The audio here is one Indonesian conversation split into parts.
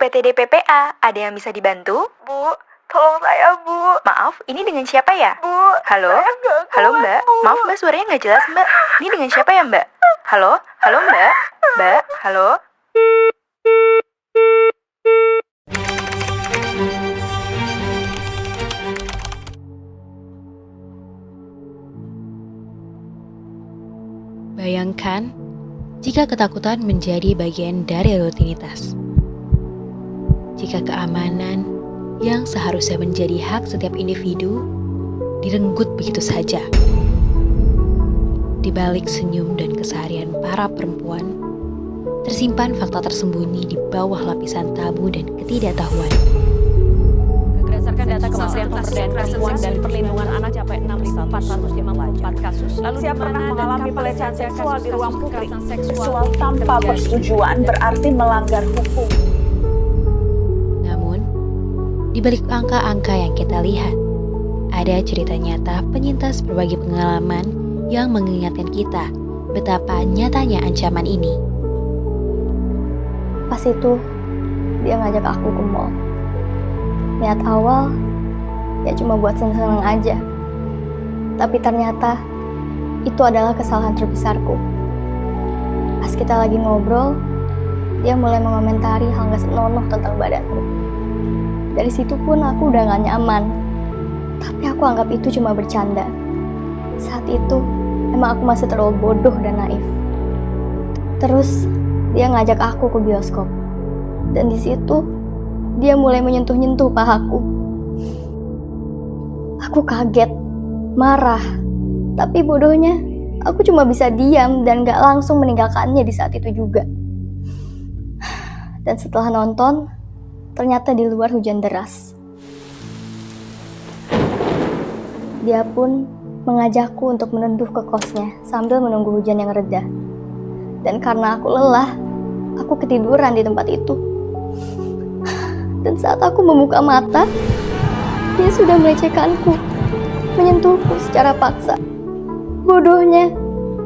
UPTD PPA. Ada yang bisa dibantu? Bu, tolong saya, Bu. Maaf, ini dengan siapa ya? Bu, Halo? saya nggak Halo kuat, Mbak? Bu. Maaf Mbak, suaranya nggak jelas Mbak. Ini dengan siapa ya Mbak? Halo? Halo Mbak? Mbak? Halo? Bayangkan jika ketakutan menjadi bagian dari rutinitas. Jika keamanan yang seharusnya menjadi hak setiap individu direnggut begitu saja. Di balik senyum dan keseharian para perempuan, tersimpan fakta tersembunyi di bawah lapisan tabu dan ketidaktahuan. Berdasarkan data Kementerian Pemberdayaan Perempuan dan Perlindungan Anak capai 6.454 kasus. Lalu Siapa pernah mengalami pelecehan seksual di ruang publik? seksual Tanpa persetujuan berarti melanggar hukum. Namun, di balik angka-angka yang kita lihat, ada cerita nyata penyintas berbagai pengalaman yang mengingatkan kita betapa nyatanya ancaman ini. Pas itu, dia ngajak aku ke mall. Niat awal, ya cuma buat seneng-seneng aja. Tapi ternyata, itu adalah kesalahan terbesarku. Pas kita lagi ngobrol, dia mulai mengomentari hal gak senonoh tentang badanku. Dari situ pun aku udah gak nyaman. Tapi aku anggap itu cuma bercanda. Saat itu, emang aku masih terlalu bodoh dan naif. Terus, dia ngajak aku ke bioskop. Dan di situ, dia mulai menyentuh-nyentuh pahaku. Aku kaget, marah. Tapi bodohnya, aku cuma bisa diam dan gak langsung meninggalkannya di saat itu juga. Dan setelah nonton, ternyata di luar hujan deras. Dia pun mengajakku untuk meneduh ke kosnya sambil menunggu hujan yang reda. Dan karena aku lelah, aku ketiduran di tempat itu. Dan saat aku membuka mata, dia sudah melecehkanku, menyentuhku secara paksa. Bodohnya,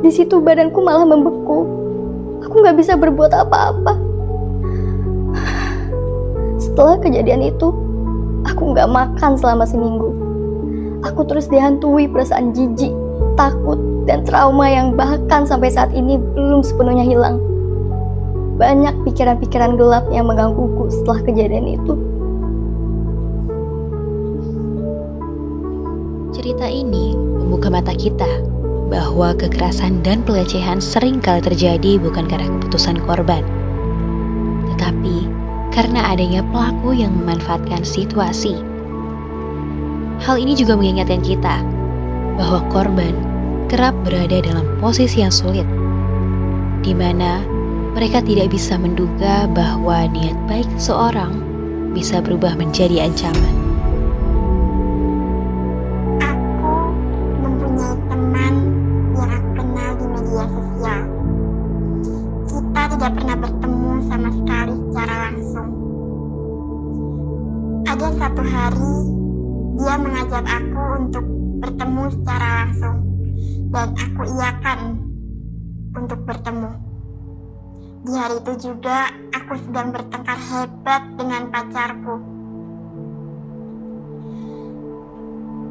di situ badanku malah membeku. Aku gak bisa berbuat apa-apa. Setelah kejadian itu, aku gak makan selama seminggu. Aku terus dihantui perasaan jijik, takut, dan trauma yang bahkan sampai saat ini belum sepenuhnya hilang. Banyak pikiran-pikiran gelap yang menggangguku setelah kejadian itu. Cerita ini membuka mata kita bahwa kekerasan dan pelecehan sering kali terjadi bukan karena keputusan korban, tetapi karena adanya pelaku yang memanfaatkan situasi. Hal ini juga mengingatkan kita bahwa korban kerap berada dalam posisi yang sulit, di mana mereka tidak bisa menduga bahwa niat baik seseorang bisa berubah menjadi ancaman. Aku mempunyai teman yang aku kenal di media sosial. Kita tidak pernah bertemu sama sekali secara langsung. Ada satu hari, dia mengajak aku untuk bertemu secara langsung, dan aku iakan untuk bertemu. Di hari itu juga, aku sedang bertengkar hebat dengan pacarku.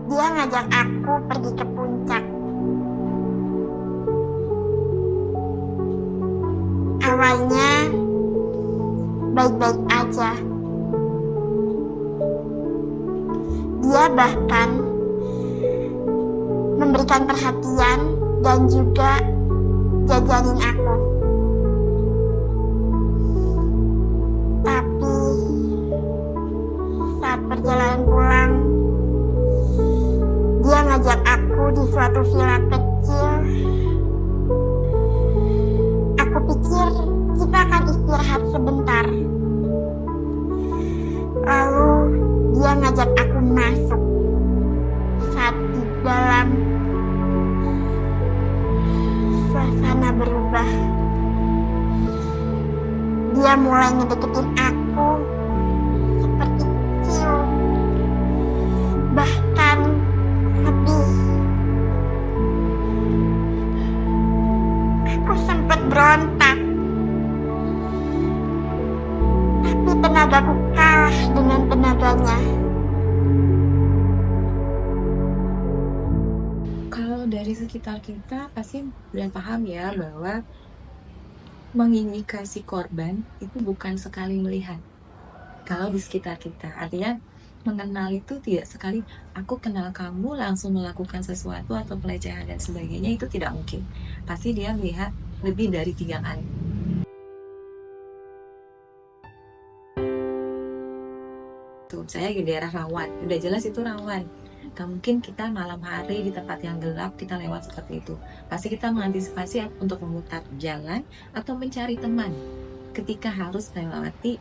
Dia ngajak aku pergi ke puncak. Awalnya, baik-baik aja. Dia bahkan memberikan perhatian dan juga jajanin aku. Tapi saat perjalanan pulang, dia ngajak aku di suatu villa kecil. Aku pikir kita akan istirahat sebentar. Lalu dia ngajak aku masuk. Saat di dalam, suasana berubah. Dia mulai ngedeketin aku seperti cium, bahkan lebih. Aku sempat berontak, tapi tenaga tenagaku kalah dengan tenaganya. Kalau dari sekitar kita pasti dan paham ya bahwa mengindikasi korban itu bukan sekali melihat. Kalau di sekitar kita, artinya mengenal itu tidak sekali aku kenal kamu langsung melakukan sesuatu atau pelecehan dan sebagainya, itu tidak mungkin. Pasti dia melihat lebih dari 3 kali. Tuh, saya di daerah rawan, udah jelas itu rawan. Gak mungkin kita malam hari di tempat yang gelap kita lewat seperti itu. Pasti kita mengantisipasi untuk memutar jalan atau mencari teman ketika harus melewati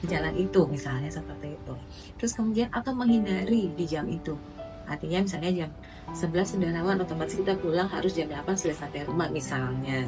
jalan itu, misalnya seperti itu. Terus kemudian atau menghindari di jam itu. Artinya misalnya jam 11 sudah lewat, otomatis kita pulang harus jam 8 sudah sampai rumah misalnya.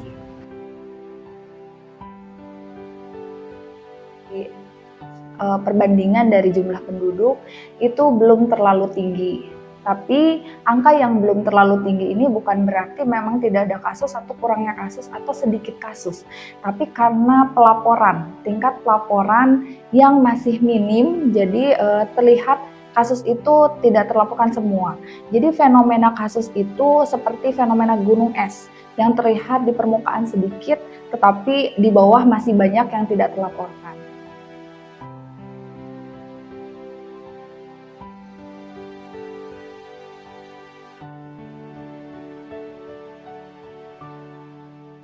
Perbandingan dari jumlah penduduk itu belum terlalu tinggi. Tapi angka yang belum terlalu tinggi ini bukan berarti memang tidak ada kasus atau kurangnya kasus atau sedikit kasus. Tapi karena pelaporan, tingkat pelaporan yang masih minim, jadi terlihat kasus itu tidak terlaporkan semua. Jadi fenomena kasus itu seperti fenomena gunung es yang terlihat di permukaan sedikit, tetapi di bawah masih banyak yang tidak terlaporkan.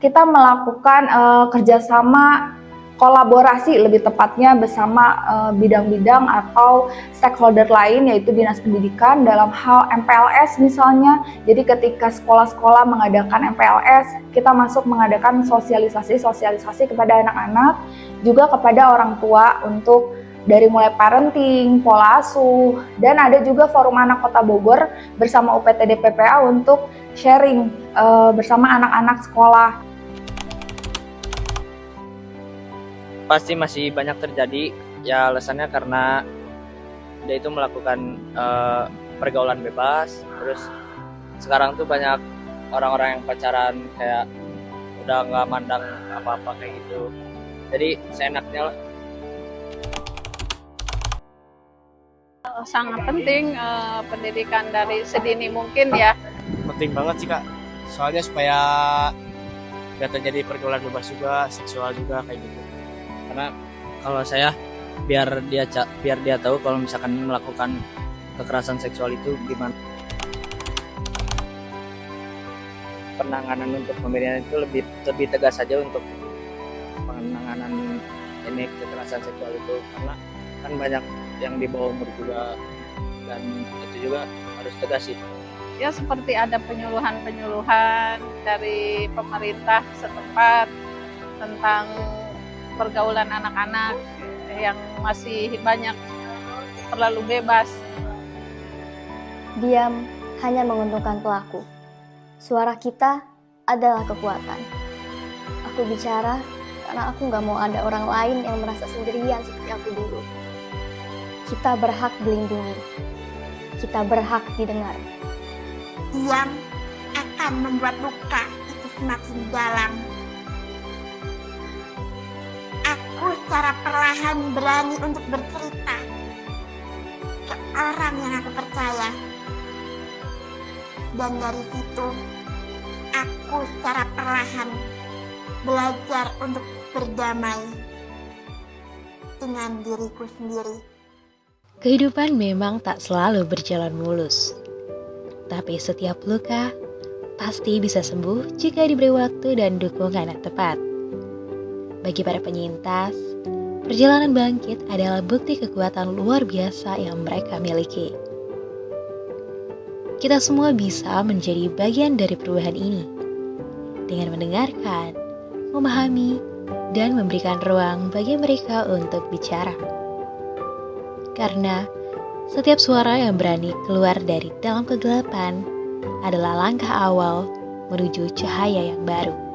Kita melakukan kerjasama kolaborasi lebih tepatnya bersama bidang-bidang atau stakeholder lain, yaitu Dinas Pendidikan dalam hal MPLS misalnya. Jadi ketika sekolah-sekolah mengadakan MPLS, kita masuk mengadakan sosialisasi kepada anak-anak, juga kepada orang tua untuk dari mulai parenting, pola asuh, dan ada juga Forum Anak Kota Bogor bersama UPTD PPA untuk sharing bersama anak-anak sekolah. Pasti masih banyak terjadi, ya alasannya karena dia itu melakukan pergaulan bebas. Terus sekarang tuh banyak orang-orang yang pacaran kayak udah nggak mandang apa-apa kayak gitu, jadi seenaknya lah. Sangat penting pendidikan dari sedini mungkin ya. Penting banget sih Kak, soalnya supaya gak terjadi pergaulan bebas juga, seksual juga kayak gitu. Karena kalau saya biar dia tahu kalau misalkan melakukan kekerasan seksual itu gimana. Penanganan untuk pemberian itu lebih tegas saja untuk penanganan ini kekerasan seksual itu, karena kan banyak yang di bawah umur juga, dan itu juga harus tegas sih. Ya seperti ada penyuluhan dari pemerintah setempat tentang pergaulan anak-anak yang masih banyak terlalu bebas. Diam hanya menguntungkan pelaku. Suara kita adalah kekuatan. Aku bicara karena aku gak mau ada orang lain yang merasa sendirian seperti aku dulu. Kita berhak dilindungi. Kita berhak didengar. Diam akan membuat luka itu semakin dalam. Aku secara perlahan berani untuk bercerita ke orang yang aku percaya. Dan dari situ, aku secara perlahan belajar untuk berdamai dengan diriku sendiri. Kehidupan memang tak selalu berjalan mulus. Tapi setiap luka pasti bisa sembuh jika diberi waktu dan dukungan yang tepat. Bagi para penyintas, perjalanan bangkit adalah bukti kekuatan luar biasa yang mereka miliki. Kita semua bisa menjadi bagian dari perubahan ini dengan mendengarkan, memahami, dan memberikan ruang bagi mereka untuk bicara. Karena setiap suara yang berani keluar dari dalam kegelapan adalah langkah awal menuju cahaya yang baru.